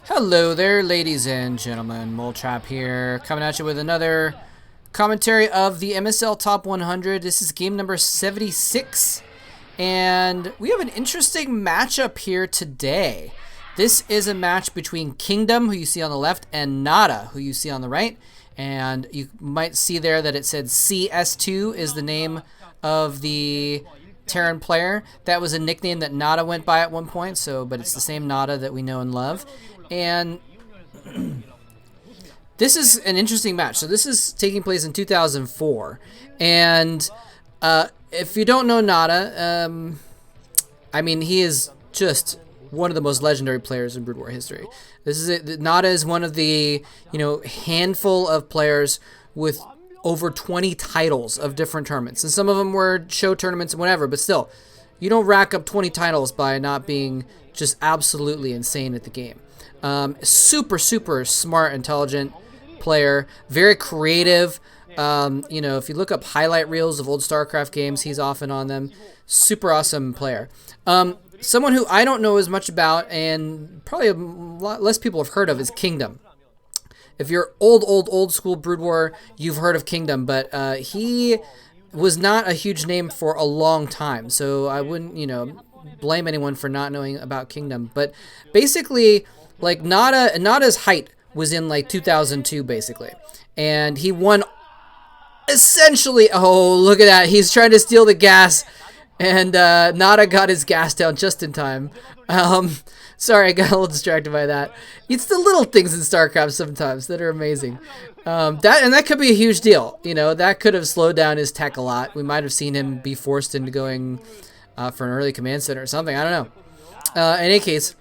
Hello there, ladies and gentlemen. Moletrap here, coming at you with another commentary of the MSL Top 100. This is game number 76, and we have an interesting matchup here today. This is a match between Kingdom, who you see on the left, and NaDa, who you see on the right. And you might see there that it said CS2 is the name of the Terran player. That was a nickname that NaDa went by at one point, but it's the same NaDa that we know and love. And this is an interesting match. So this is taking place in 2004. And if you don't know NaDa, I mean, he is just one of the most legendary players in Brood War history. This is it. NaDa is one of the, handful of players with over 20 titles of different tournaments. And some of them were show tournaments and whatever, but still, you don't rack up 20 titles by not being just absolutely insane at the game. Super smart, intelligent player, very creative. If you look up highlight reels of old StarCraft games, he's often on them. Super awesome player. Someone who I don't know as much about, and probably a lot less people have heard of, is Kingdom. If you're old school Brood War, you've heard of Kingdom, but he was not a huge name for a long time, so I wouldn't, blame anyone for not knowing about Kingdom. But basically, like, NaDa's height was in like 2002, basically, and he won essentially. Oh, look at that! He's trying to steal the gas, and NaDa got his gas down just in time. Sorry, I got a little distracted by that. It's the little things in StarCraft sometimes that are amazing. That could be a huge deal. That could have slowed down his tech a lot. We might have seen him be forced into going for an early command center or something. I don't know. In any case,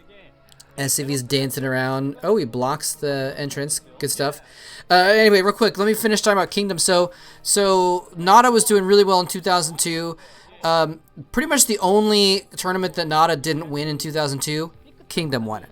SCV's dancing around. Oh, he blocks the entrance. Good stuff. Anyway, real quick, let me finish talking about Kingdom. So NaDa was doing really well in 2002. Pretty much the only tournament that NaDa didn't win in 2002, Kingdom won it.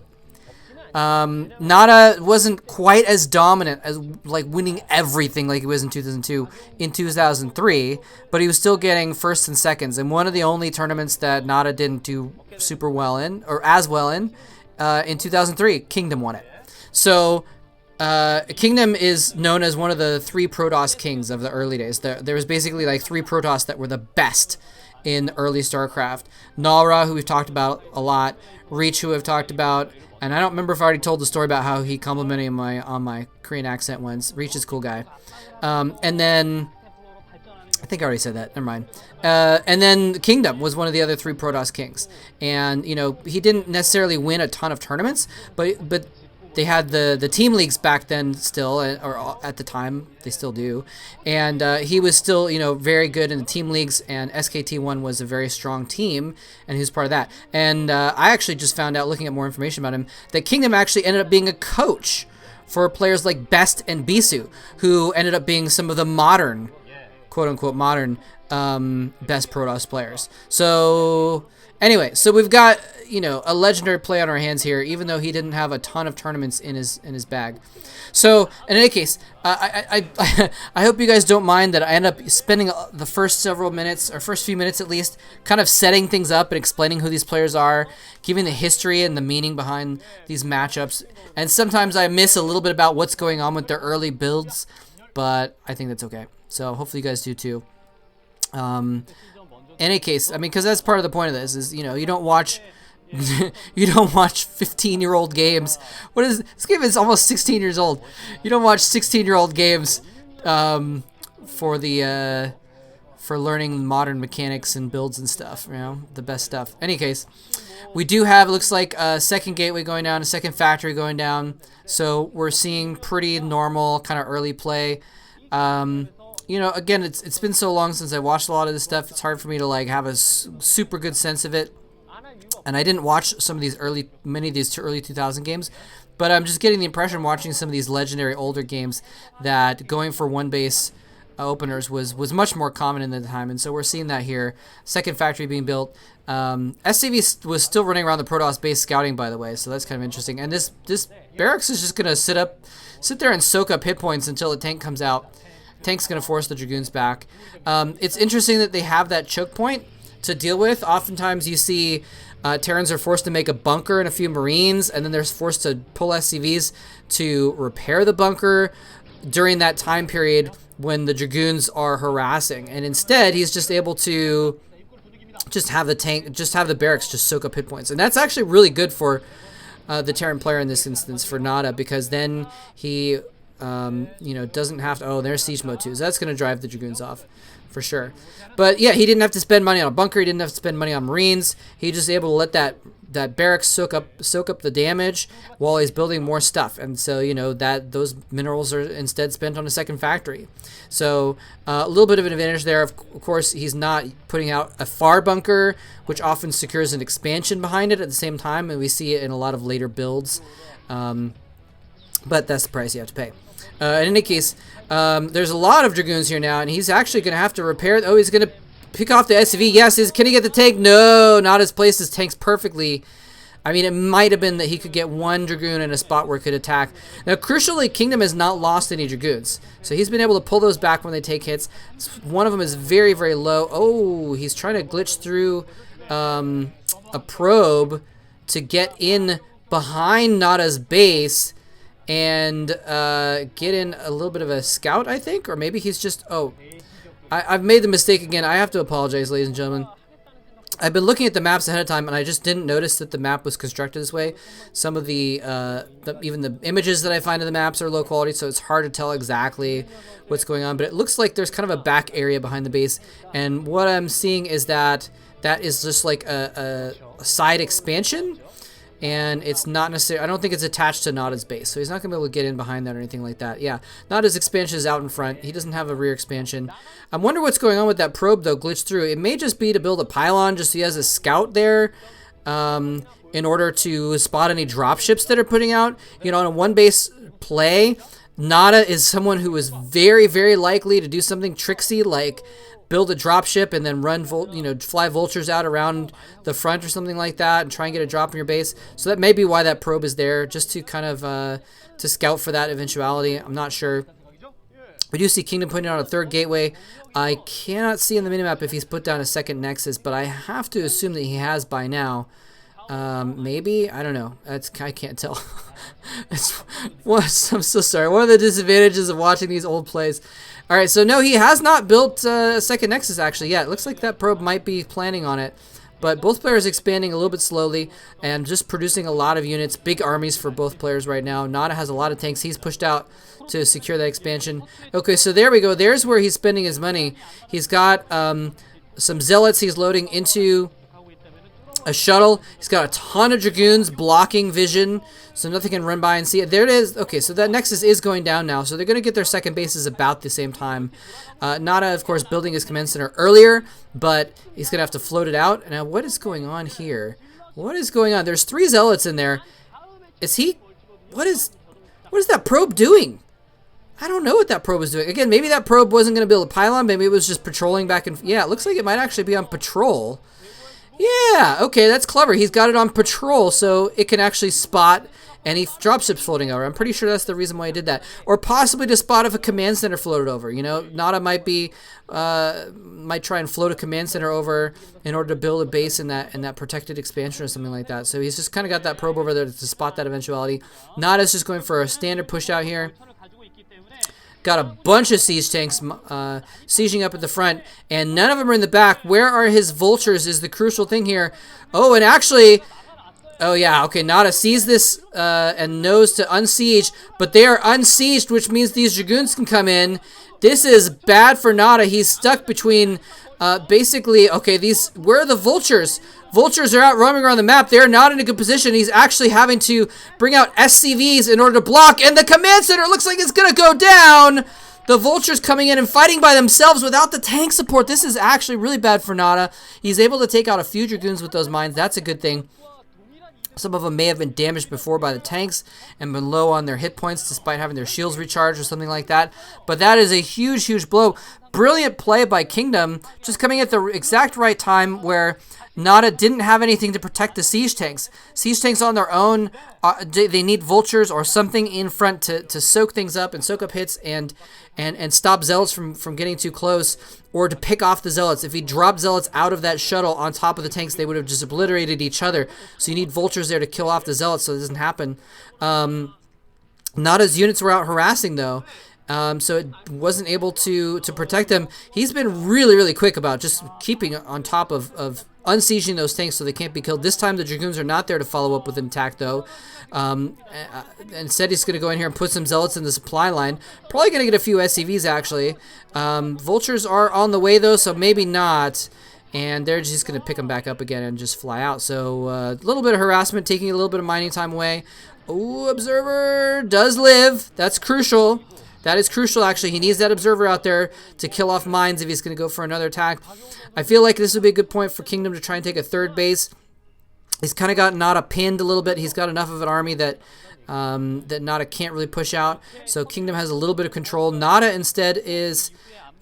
NaDa wasn't quite as dominant as like winning everything like he was in 2002 in 2003, but he was still getting firsts and seconds. And one of the only tournaments that NaDa didn't do super well in, or as well in 2003, Kingdom won it. So Kingdom is known as one of the three protoss kings of the early days. There was basically like three protoss that were the best in early StarCraft. NaDa, who we've talked about a lot, Reach, who I've talked about, and I don't remember if I already told the story about how he complimented me on my Korean accent once. Reach is a cool guy. And then, I think I already said that. Never mind. And then Kingdom was one of the other three Protoss kings. And, he didn't necessarily win a ton of tournaments, but they had the team leagues back then still, or at the time, they still do. And he was still, very good in the team leagues, and SKT1 was a very strong team, and he was part of that. And I actually just found out, looking at more information about him, that Kingdom actually ended up being a coach for players like Best and Bisu, who ended up being some of the modern, quote-unquote modern, best Protoss players. So anyway, so we've got, a legendary play on our hands here, even though he didn't have a ton of tournaments in his bag. So in any case, I hope you guys don't mind that I end up spending the first several minutes, or first few minutes at least, kind of setting things up and explaining who these players are, giving the history and the meaning behind these matchups. And sometimes I miss a little bit about what's going on with their early builds, but I think that's okay. So hopefully you guys do too. In any case, I mean, because that's part of the point of this is, you don't watch you don't watch 15-year-old games. What is this game? Is almost 16 years old. You don't watch 16-year-old games for learning modern mechanics and builds and stuff. The best stuff. Any case, we do have, it looks like, a second gateway going down, a second factory going down. So we're seeing pretty normal kind of early play. Again, it's been so long since I watched a lot of this stuff. It's hard for me to like have a super good sense of it. And I didn't watch many of these early 2000 games, but I'm just getting the impression watching some of these legendary older games that going for one base openers was much more common in the time, and so we're seeing that here. Second factory being built. SCV was still running around the Protoss base scouting, by the way, so that's kind of interesting. And this barracks is just gonna sit there and soak up hit points until the tank comes out. Tank's gonna force the Dragoons back. It's interesting that they have that choke point to deal with. Oftentimes you see Terrans are forced to make a bunker and a few Marines, and then they're forced to pull SCVs to repair the bunker during that time period when the Dragoons are harassing. And instead, he's just able to just have the barracks just soak up hit points. And that's actually really good for the Terran player in this instance, for NaDa, because then he, doesn't have to... Oh, there's siege mode too. So that's going to drive the Dragoons off for sure. But yeah, he didn't have to spend money on a bunker. He didn't have to spend money on Marines. He just able to let that barracks soak up the damage while he's building more stuff. And so, that those minerals are instead spent on a second factory. So a little bit of an advantage there. Of course, he's not putting out a far bunker, which often secures an expansion behind it at the same time. And we see it in a lot of later builds. But that's the price you have to pay. In any case, there's a lot of Dragoons here now, and he's actually going to have to repair... Oh, he's going to pick off the SCV. Yes, can he get the tank? No, not as placed his tanks perfectly. I mean, it might have been that he could get one Dragoon in a spot where it could attack. Now, crucially, Kingdom has not lost any Dragoons, so he's been able to pull those back when they take hits. One of them is very, very low. Oh, he's trying to glitch through a probe to get in behind NaDa's base and get in a little bit of a scout, I think, or maybe he's just... Oh, I've made the mistake again. I have to apologize, ladies and gentlemen. I've been looking at the maps ahead of time, and I just didn't notice that the map was constructed this way. Some of even the images that I find of the maps are low quality, so it's hard to tell exactly what's going on. But it looks like there's kind of a back area behind the base, and what I'm seeing is that is just like a side expansion. And it's not necessarily... I don't think it's attached to NaDa's base, so he's not going to be able to get in behind that or anything like that. Yeah, NaDa's expansion is out in front. He doesn't have a rear expansion. I wonder what's going on with that probe, though, glitched through. It may just be to build a pylon, just so he has a scout there in order to spot any dropships that are putting out. On a one-base play, NaDa is someone who is very, very likely to do something tricksy, like build a dropship and then fly vultures out around the front or something like that and try and get a drop in your base. So that may be why that probe is there, just to kind of to scout for that eventuality. I'm not sure. We do see Kingdom putting out a third gateway. I cannot see in the minimap if he's put down a second nexus, but I have to assume that he has by now. Maybe? I don't know. I can't tell. I'm so sorry. One of the disadvantages of watching these old plays. All right, so no, he has not built a second nexus actually yet. It looks like that probe might be planning on it. But both players expanding a little bit slowly and just producing a lot of units. Big armies for both players right now. NaDa has a lot of tanks. He's pushed out to secure that expansion. Okay, so there we go. There's where he's spending his money. He's got some zealots he's loading into a shuttle. He's got a ton of Dragoons blocking vision, so nothing can run by and see it. There it is. Okay, so that Nexus is going down now, so they're going to get their second bases about the same time. NaDa, of course, building his command center earlier, but he's going to have to float it out. Now, what is going on here? What is going on? There's 3 zealots in there. Is he... What is that probe doing? I don't know what that probe is doing. Again, maybe that probe wasn't going to build a pylon. Maybe it was just patrolling back and... Yeah, it looks like it might actually be on patrol. Yeah, okay, that's clever. He's got it on patrol, so it can actually spot any dropships floating over. I'm pretty sure that's the reason why he did that. Or possibly to spot if a command center floated over. You know, NaDa might try and float a command center over in order to build a base in that protected expansion or something like that. So he's just kind of got that probe over there to spot that eventuality. NaDa's just going for a standard push out here. Got a bunch of siege tanks sieging up at the front, and none of them are in the back. Where are his vultures is the crucial thing here. Oh, and actually, oh yeah, okay, NaDa sees this and knows to unsiege, but they are unsieged, which means these Dragoons can come in. This is bad for NaDa. He's stuck between basically, okay, where are the vultures? Vultures are out roaming around the map. They're not in a good position. He's actually having to bring out SCVs in order to block, and the command center looks like it's going to go down. The vultures coming in and fighting by themselves without the tank support. This is actually really bad for NaDa. He's able to take out a few Dragoons with those mines. That's a good thing. Some of them may have been damaged before by the tanks and been low on their hit points despite having their shields recharged or something like that. But that is a huge, huge blow. Brilliant play by Kingdom, just coming at the exact right time where NaDa didn't have anything to protect the siege tanks. Siege tanks on their own, they need vultures or something in front to soak things up and soak up hits and stop zealots from getting too close, or to pick off the zealots. If he dropped zealots out of that shuttle on top of the tanks, they would have just obliterated each other. So you need vultures there to kill off the zealots so it doesn't happen. NaDa's units were out harassing though. So it wasn't able to protect them. He's been really, really quick about just keeping on top of unsieging those tanks so they can't be killed. This time the Dragoons are not there to follow up with an attack though. Instead he's going to go in here and put some zealots in the supply line. Probably going to get a few SCVs actually. Vultures are on the way though, so maybe not. And they're just going to pick them back up again and just fly out. So a little bit of harassment, taking a little bit of mining time away. Ooh, Observer does live. That's crucial. That is crucial, actually. He needs that Observer out there to kill off mines if he's going to go for another attack. I feel like this would be a good point for Kingdom to try and take a third base. He's kind of got NaDa pinned a little bit. He's got enough of an army that that NaDa can't really push out. So Kingdom has a little bit of control. NaDa instead is...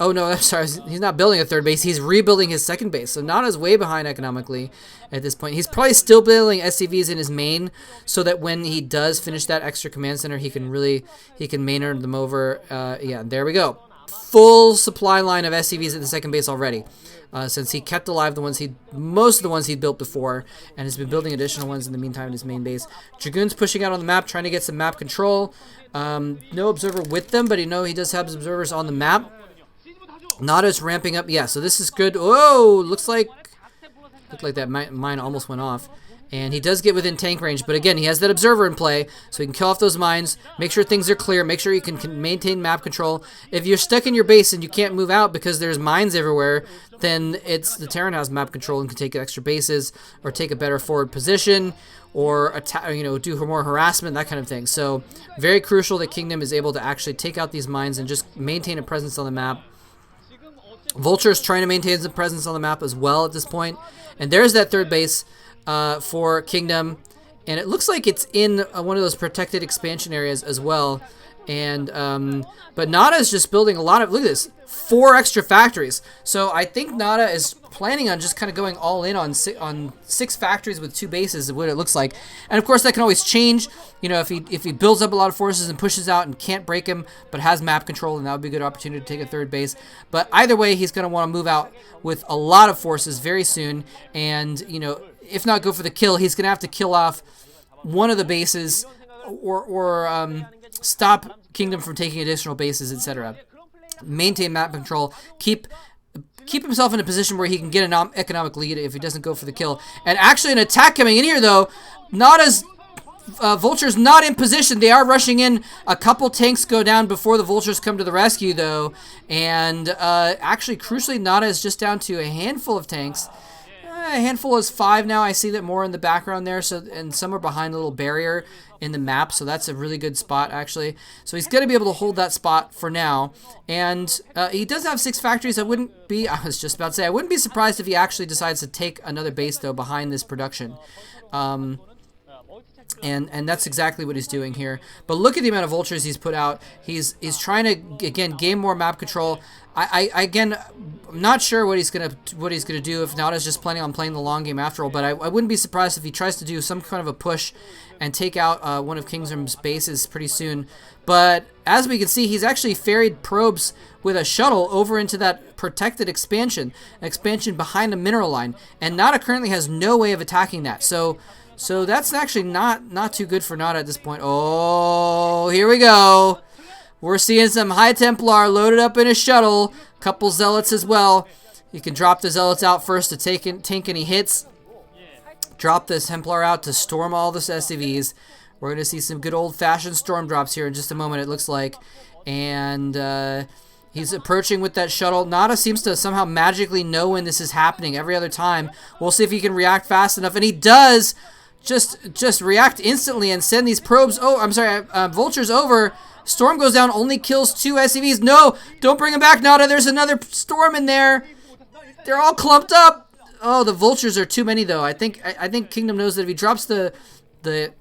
Oh, no, I'm sorry. He's not building a third base. He's rebuilding his second base. So NaDa's way behind economically at this point. He's probably still building SCVs in his main so that when he does finish that extra command center, he can Maynard them over. Yeah, there we go. Full supply line of SCVs at the second base already. Since he kept alive most of the ones he'd built before, and has been building additional ones in the meantime in his main base. Dragoons pushing out on the map, trying to get some map control. No Observer with them, but he does have observers on the map. NaDa's ramping up. Yeah, so this is good. Whoa, looked like that mine almost went off. And he does get within tank range, but again, he has that Observer in play, so he can kill off those mines, make sure things are clear, make sure you can maintain map control. If you're stuck in your base and you can't move out because there's mines everywhere, then it's the Terran has map control and can take extra bases, or take a better forward position, or attack, do more harassment, that kind of thing. So very crucial that Kingdom is able to actually take out these mines and just maintain a presence on the map. Vulture's trying to maintain some presence on the map as well at this point. And there's that third base for Kingdom. And it looks like it's in one of those protected expansion areas as well. And but NaDa is just building a lot of, look at this, 4 extra factories. So I think NaDa is planning on just kind of going all in on 6 factories with 2 bases is what it looks like. And of course that can always change. If he builds up a lot of forces and pushes out and can't break him, but has map control, then that would be a good opportunity to take a third base. But either way, he's going to want to move out with a lot of forces very soon. And if not go for the kill, he's going to have to kill off one of the bases or stop Kingdom from taking additional bases, etc. Maintain map control. Keep himself in a position where he can get an economic lead if he doesn't go for the kill. And actually an attack coming in here, though. NaDa's Vulture's not in position. They are rushing in. A couple tanks go down before the Vultures come to the rescue, though. And actually, crucially, NaDa is just down to a handful of tanks. A handful is 5 now. I see that more in the background there. And some are behind a little barrier in the map, so that's a really good spot actually. So he's going to be able to hold that spot for now. And he does have 6 factories. I was just about to say, I wouldn't be surprised if he actually decides to take another base though behind this production. And that's exactly what he's doing here. But look at the amount of vultures he's put out. He's trying to again gain more map control. I'm not sure what he's gonna do if NaDa's just planning on playing the long game after all. But I wouldn't be surprised if he tries to do some kind of a push and take out one of Kingdom's bases pretty soon. But as we can see, he's actually ferried probes with a shuttle over into that protected expansion behind a mineral line, and NaDa currently has no way of attacking that. So that's actually not too good for NaDa at this point. Oh, here we go. We're seeing some High Templar loaded up in a shuttle. Couple Zealots as well. You can drop the Zealots out first to tank any hits. Drop this Templar out to storm all the SCVs. We're going to see some good old-fashioned storm drops here in just a moment, it looks like. And he's approaching with that shuttle. NaDa seems to somehow magically know when this is happening every other time. We'll see if he can react fast enough. And he does just react instantly and send these probes. Oh, I'm sorry, Vultures over. Storm goes down, only kills 2 SCVs. No, don't bring him back, NaDa. There's another storm in there. They're all clumped up. Oh, the Vultures are too many, though. I think Kingdom knows that if he drops the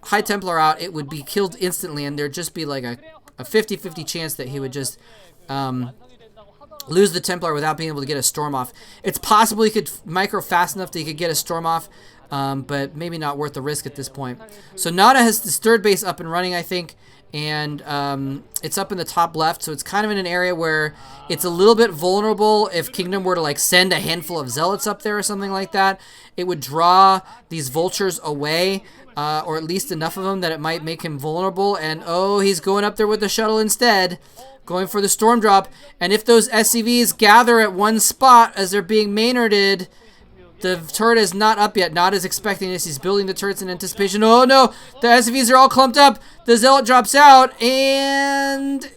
High Templar out, it would be killed instantly, and there'd just be like a 50-50 chance that he would just lose the Templar without being able to get a storm off. It's possible he could micro fast enough that he could get a storm off, but maybe not worth the risk at this point. So NaDa has this third base up and running, I think, and it's up in the top left, so it's kind of in an area where it's a little bit vulnerable. If Kingdom were to like send a handful of zealots up there or something like that, it would draw these vultures away, or at least enough of them that it might make him vulnerable. And oh, he's going up there with the shuttle instead, going for the storm drop. And if those SCVs gather at one spot as they're being Maynarded, the turret is not up yet. NaDa's expecting this. He's building the turrets in anticipation. Oh no, the SCVs are all clumped up. The zealot drops out, and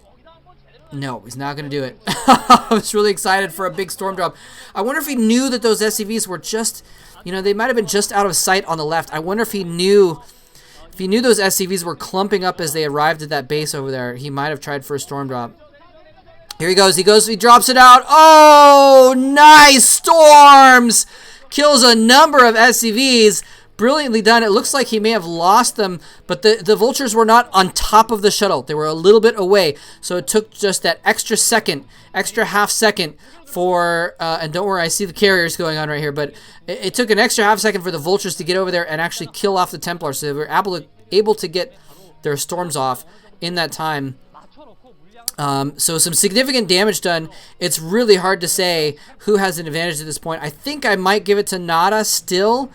no, he's not going to do it. I was really excited for a big storm drop. I wonder if he knew that those SCVs were just, you know, they might have been just out of sight on the left. I wonder if he knew those SCVs were clumping up as they arrived at that base over there. He might have tried for a storm drop. Here he goes. He drops it out. Oh, nice storms! Kills a number of SCVs. Brilliantly done. It looks like he may have lost them, but the vultures were not on top of the shuttle. They were a little bit away, so it took just that extra half second for, and don't worry, I see the carriers going on right here, but it took an extra half second for the vultures to get over there and actually kill off the Templars, so they were able to get their storms off in that time. So some significant damage done. It's really hard to say who has an advantage at this point. I think I might give it to NaDa still,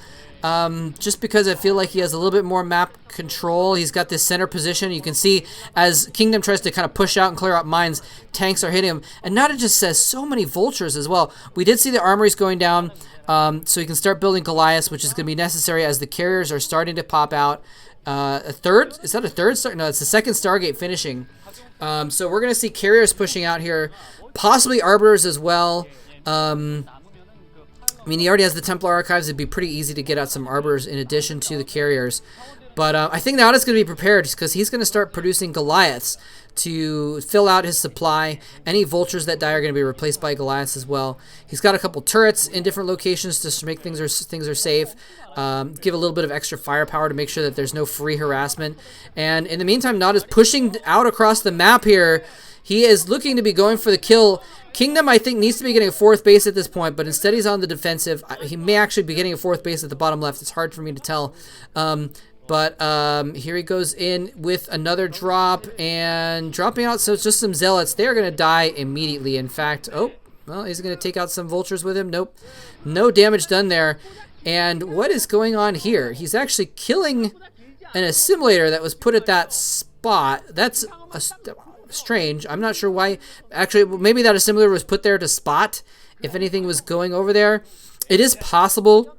just because I feel like he has a little bit more map control. He's got this center position. You can see as Kingdom tries to kind of push out and clear out mines, tanks are hitting him. And NaDa just says so many vultures as well. We did see the armories going down, so he can start building Goliaths, which is going to be necessary as the carriers are starting to pop out. A third? Is that a third star? No, it's the second Stargate finishing. So we're going to see carriers pushing out here, possibly arbiters as well. I mean, he already has the Templar Archives. It'd be pretty easy to get out some arbiters in addition to the carriers. But I think NaDa's going to be prepared because he's going to start producing Goliaths to fill out his supply. Any vultures that die are going to be replaced by Goliaths as well. He's got a couple turrets in different locations just to make things are safe. Give a little bit of extra firepower to make sure that there's no free harassment. And in the meantime, NaDa's pushing out across the map here. He is looking to be going for the kill. Kingdom, I think, needs to be getting a fourth base at this point, but instead he's on the defensive. He may actually be getting a fourth base at the bottom left. It's hard for me to tell. But here he goes in with another drop and dropping out. So it's just some zealots. They're going to die immediately. In fact, oh, well, he's going to take out some vultures with him. Nope. No damage done there. And what is going on here? He's actually killing an assimilator that was put at that spot. That's strange. I'm not sure why. Actually, maybe that assimilator was put there to spot if anything was going over there. It is possible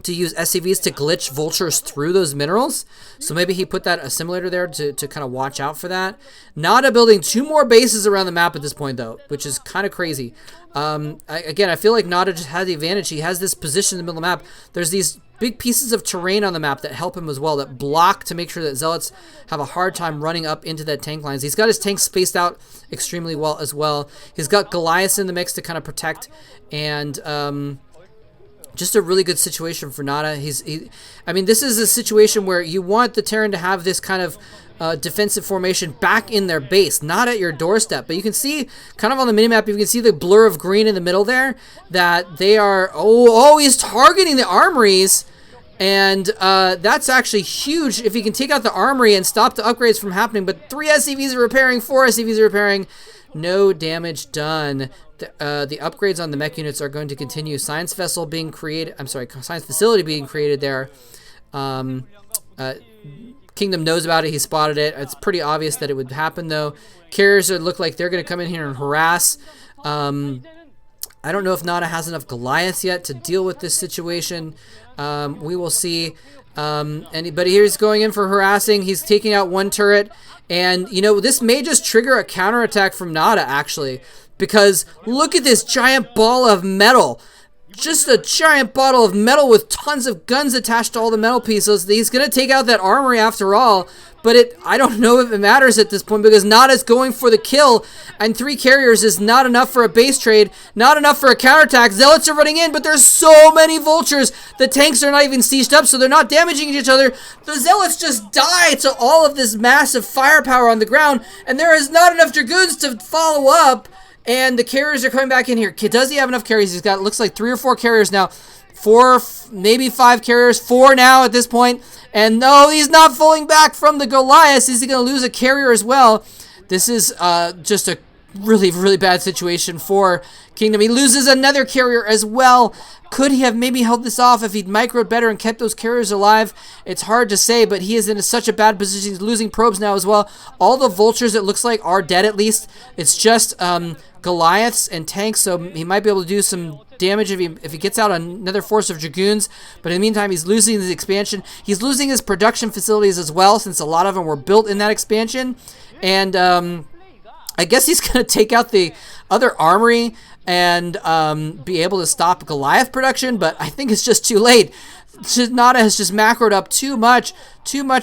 to use SCVs to glitch vultures through those minerals. So maybe he put that assimilator there to kind of watch out for that. NaDa building 2 more bases around the map at this point, though, which is kind of crazy. Again, I feel like NaDa just has the advantage. He has this position in the middle of the map. There's these big pieces of terrain on the map that help him as well, that block to make sure that zealots have a hard time running up into that tank lines. He's got his tanks spaced out extremely well as well. He's got Goliaths in the mix to kind of protect, and just a really good situation for NaDa. I mean, this is a situation where you want the Terran to have this kind of defensive formation back in their base, not at your doorstep. But you can see, kind of on the minimap, you can see the blur of green in the middle there, that they are, oh, he's targeting the armories. And that's actually huge if he can take out the armory and stop the upgrades from happening. But 3 SCVs are repairing, 4 SCVs are repairing. No damage done. The upgrades on the mech units are going to continue. Science vessel being created. I'm sorry, science facility being created there. Kingdom knows about it. He spotted it. It's pretty obvious that it would happen, though. Carriers look like they're going to come in here and harass. I don't know if NaDa has enough Goliaths yet to deal with this situation. We will see. But here's going in for harassing. He's taking out 1 turret. And, you know, this may just trigger a counterattack from NaDa, actually. Because look at this giant ball of metal. Just a giant bottle of metal with tons of guns attached to all the metal pieces. He's going to take out that armory after all. But I don't know if it matters at this point, because NaDa's going for the kill, and 3 carriers is not enough for a base trade, not enough for a counterattack. Zealots are running in, but there's so many vultures. The tanks are not even sieged up, so they're not damaging each other. The zealots just die to all of this massive firepower on the ground, and there is not enough dragoons to follow up. And the carriers are coming back in here. Does he have enough carriers? He's got, looks like 3 or 4 carriers now. 4, maybe 5 carriers. 4 now at this point. And no, he's not falling back from the Goliath. Is he going to lose a carrier as well? This is just a really, really bad situation for Kingdom. He loses another carrier as well. Could he have maybe held this off if he'd microed better and kept those carriers alive? It's hard to say, but he is in such a bad position. He's losing probes now as well. All the vultures, it looks like, are dead at least. It's just Goliaths and tanks, so he might be able to do some damage if he gets out another force of dragoons. But in the meantime, he's losing his expansion. He's losing his production facilities as well, since a lot of them were built in that expansion. And I guess he's going to take out the other armory and be able to stop Goliath production, but I think it's just too late. NaDa has just macroed up too much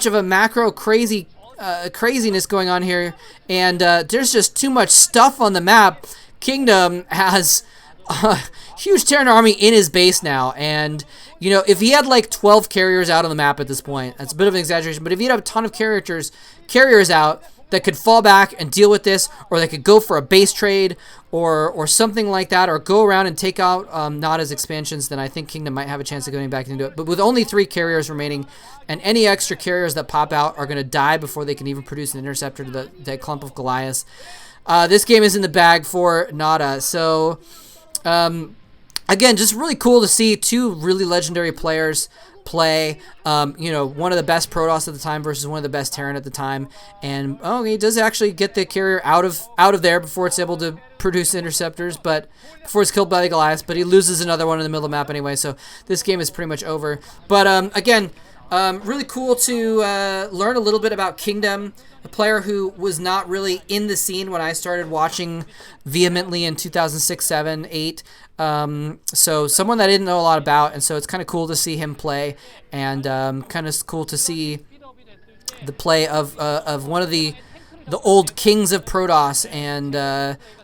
of a macro craziness going on here, and there's just too much stuff on the map. Kingdom has a huge Terran army in his base now, and you know, if he had like 12 carriers out on the map at this point, that's a bit of an exaggeration, but if he had a ton of carriers out that could fall back and deal with this, or they could go for a base trade or something like that, or go around and take out NaDa's expansions, then I think Kingdom might have a chance of going back into it. But with only 3 carriers remaining, and any extra carriers that pop out are going to die before they can even produce an interceptor to that clump of Goliaths. This game is in the bag for NaDa. So, again, just really cool to see 2 really legendary players play. You know, one of the best protoss at the time versus one of the best Terran at the time, and he does actually get the carrier out of there before it's able to produce interceptors, but before it's killed by the Goliaths. But he loses another one in the middle of the map anyway, so this game is pretty much over. But again, really cool to learn a little bit about Kingdom, a player who was not really in the scene when I started watching vehemently in 2006, 7, 8. So someone that I didn't know a lot about, and so it's kind of cool to see him play, and kind of cool to see the play of one of the old kings of Protoss, and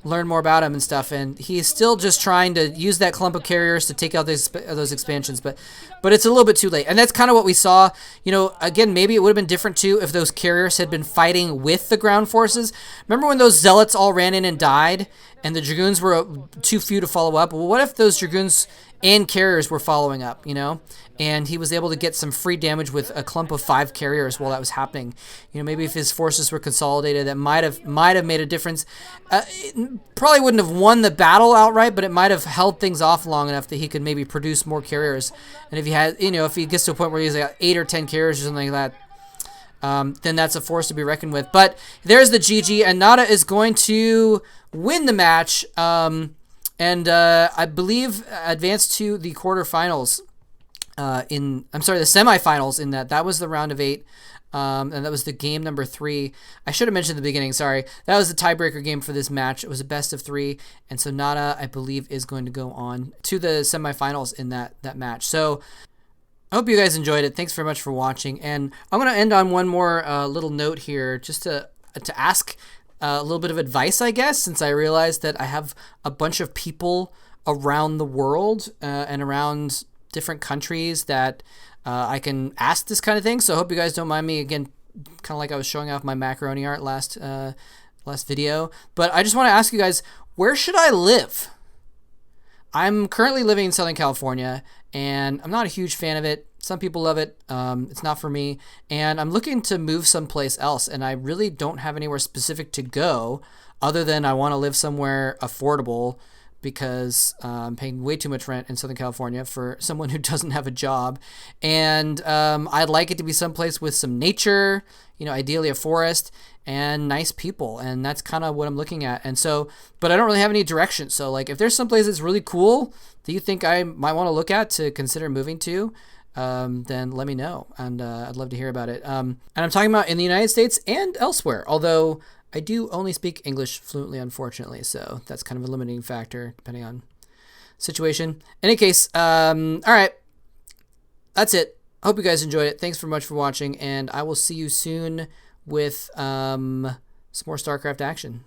learn more about him and stuff. And he's still just trying to use that clump of carriers to take out those expansions, but it's a little bit too late. And that's kind of what we saw. You know, again, maybe it would have been different too if those carriers had been fighting with the ground forces. Remember when those zealots all ran in and died, and the dragoons were too few to follow up? Well, what if those dragoons and carriers were following up, you know? And he was able to get some free damage with a clump of 5 carriers while that was happening. You know, maybe if his forces were consolidated, that might have made a difference. It probably wouldn't have won the battle outright, but it might have held things off long enough that he could maybe produce more carriers. And if he had, you know, if he gets to a point where he's like 8 or 10 carriers or something like that, then that's a force to be reckoned with. But there's the GG, and NaDa is going to win the match, and I believe advance to the quarterfinals. The semifinals. In that was the round of 8, and that was the game number 3. I should have mentioned at the beginning, sorry. That was the tiebreaker game for this match. It was a best of 3, and so NaDa, I believe, is going to go on to the semifinals in that match. So I hope you guys enjoyed it. Thanks very much for watching, and I'm going to end on one more little note here, just to ask a little bit of advice, I guess, since I realized that I have a bunch of people around the world and around different countries that I can ask this kind of thing. So I hope you guys don't mind me, again, kind of like I was showing off my macaroni art last video. But I just want to ask you guys, where should I live? I'm currently living in Southern California, and I'm not a huge fan of it. Some people love it. It's not for me. And I'm looking to move someplace else, and I really don't have anywhere specific to go other than I want to live somewhere affordable, because I'm paying way too much rent in Southern California for someone who doesn't have a job. And I'd like it to be someplace with some nature, you know, ideally a forest, and nice people. And that's kind of what I'm looking at. And so, but I don't really have any direction. So like, if there's someplace that's really cool that you think I might want to look at to consider moving to, then let me know. And I'd love to hear about it. And I'm talking about in the United States and elsewhere, although I do only speak English fluently, unfortunately, so that's kind of a limiting factor depending on situation. In any case, all right, that's it. Hope you guys enjoyed it. Thanks very much for watching, and I will see you soon with some more StarCraft action.